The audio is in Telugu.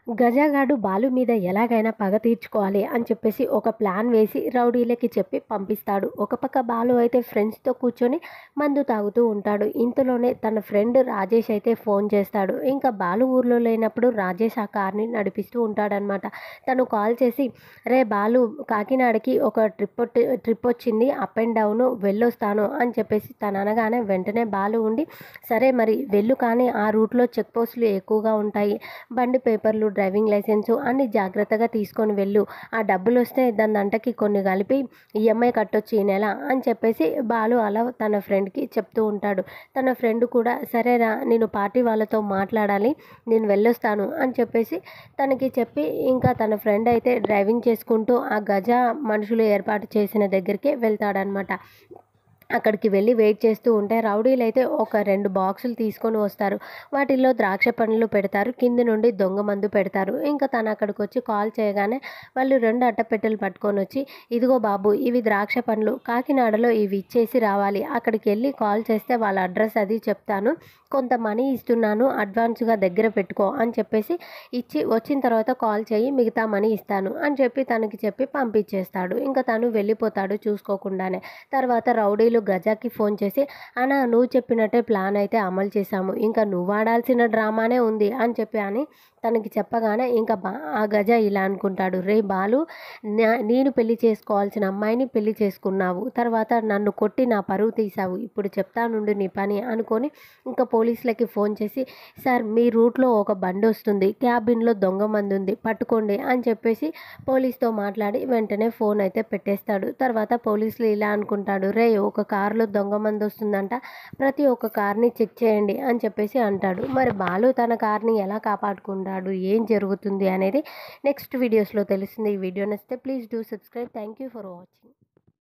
గజాగాడు బాలు మీద ఎలాగైనా పగ తీర్చుకోవాలి అని చెప్పేసి ఒక ప్లాన్ వేసి రౌడీలకి చెప్పి పంపిస్తాడు. ఒక పక్క బాలు అయితే ఫ్రెండ్స్తో కూర్చొని మందు తాగుతూ ఉంటాడు. ఇంతలోనే తన ఫ్రెండ్ రాజేష్ అయితే ఫోన్ చేస్తాడు. ఇంకా బాలు ఊర్లో లేనప్పుడు రాజేష్ ఆ కార్ని నడిపిస్తూ ఉంటాడనమాట. తను కాల్ చేసి, రే బాలు, కాకినాడకి ఒక ట్రిప్ వచ్చింది, అప్ అండ్ డౌన్ వెళ్ళొస్తాను అని చెప్పేసి తను అనగానే వెంటనే బాలు ఉండి, సరే మరి వెళ్ళు, కానీ ఆ రూట్లో చెక్ పోస్టులు ఎక్కువగా ఉంటాయి, బండి పేపర్లు, డ్రైవింగ్ లైసెన్సు అన్నీ జాగ్రత్తగా తీసుకొని వెళ్ళు, ఆ డబ్బులు వస్తే దాంతకి కొన్ని కలిపి ఈఎంఐ కట్టొచ్చు ఈ నెల అని చెప్పేసి బాలు అలా తన ఫ్రెండ్కి చెప్తూ ఉంటాడు. తన ఫ్రెండ్ కూడా సరేరా, నేను పార్టీ వాళ్ళతో మాట్లాడాలి, నేను వెళ్ళొస్తాను అని చెప్పేసి తనకి చెప్పి ఇంకా తన ఫ్రెండ్ అయితే డ్రైవింగ్ చేసుకుంటూ ఆ గజ మనుషులు ఏర్పాటు చేసిన దగ్గరికి వెళ్తాడనమాట. అక్కడికి వెళ్ళి వెయిట్ చేస్తూ ఉంటే రౌడీలైతే ఒక 2 బాక్సులు తీసుకొని వస్తారు. వాటిల్లో ద్రాక్ష పండ్లు పెడతారు, కింది నుండి దొంగ మందు పెడతారు. ఇంకా తను అక్కడికొచ్చి కాల్ చేయగానే వాళ్ళు 2 అట్టపెట్టెలు పట్టుకొనొచ్చి, ఇదిగో బాబు, ఇవి ద్రాక్ష పండ్లు, కాకినాడలో ఇవి ఇచ్చేసి రావాలి, అక్కడికెళ్ళి కాల్ చేస్తే వాళ్ళ అడ్రస్ అది చెప్తాను, కొంత మనీ ఇస్తున్నాను, అడ్వాన్స్గా దగ్గర పెట్టుకో అని చెప్పేసి ఇచ్చి, వచ్చిన తర్వాత కాల్ చేయి, మిగతా మనీ ఇస్తాను అని చెప్పి తనకి చెప్పి పంపించేస్తాడు. ఇంకా తను వెళ్ళిపోతాడు చూసుకోకుండానే. తర్వాత రౌడీలు గజాకి ఫోన్ చేసి, అన్నా నువ్వు చెప్పినట్టే ప్లాన్ అయితే అమలు చేశాము, ఇంకా నువ్వు ఆడాల్సిన డ్రామానే ఉంది అని చెప్పి అని తనకి చెప్పగానే ఇంకా ఆ గజ ఇలా అనుకుంటాడు, రే బాలు, నేను పెళ్లి చేసుకోవాల్సిన అమ్మాయిని పెళ్లి చేసుకున్నావు, తర్వాత నన్ను కొట్టి నా పరువు తీసావు, ఇప్పుడు చెప్తానుండు నీ పని అనుకొని ఇంకా పోలీసులకి ఫోన్ చేసి, సార్ మీ రూట్లో ఒక బండి వస్తుంది, క్యాబిన్లో దొంగ మంది ఉంది, పట్టుకోండి అని చెప్పేసి పోలీస్తో మాట్లాడి వెంటనే ఫోన్ అయితే పెట్టేస్తాడు. తర్వాత పోలీసులు ఇలా అనుకుంటాడు, రే ఒక కారులో దొంగ మంది వస్తుందంట, ప్రతి ఒక్క కార్ని చెక్ చేయండి అని చెప్పేసి అంటాడు. మరి బాలు తన కార్ని ఎలా కాపాడుకుంటాడు, ఏం జరుగుతుంది అనేది నెక్స్ట్ వీడియోస్లో తెలుస్తుంది. ఈ వీడియో నచ్చితే please do subscribe. Thank you for watching.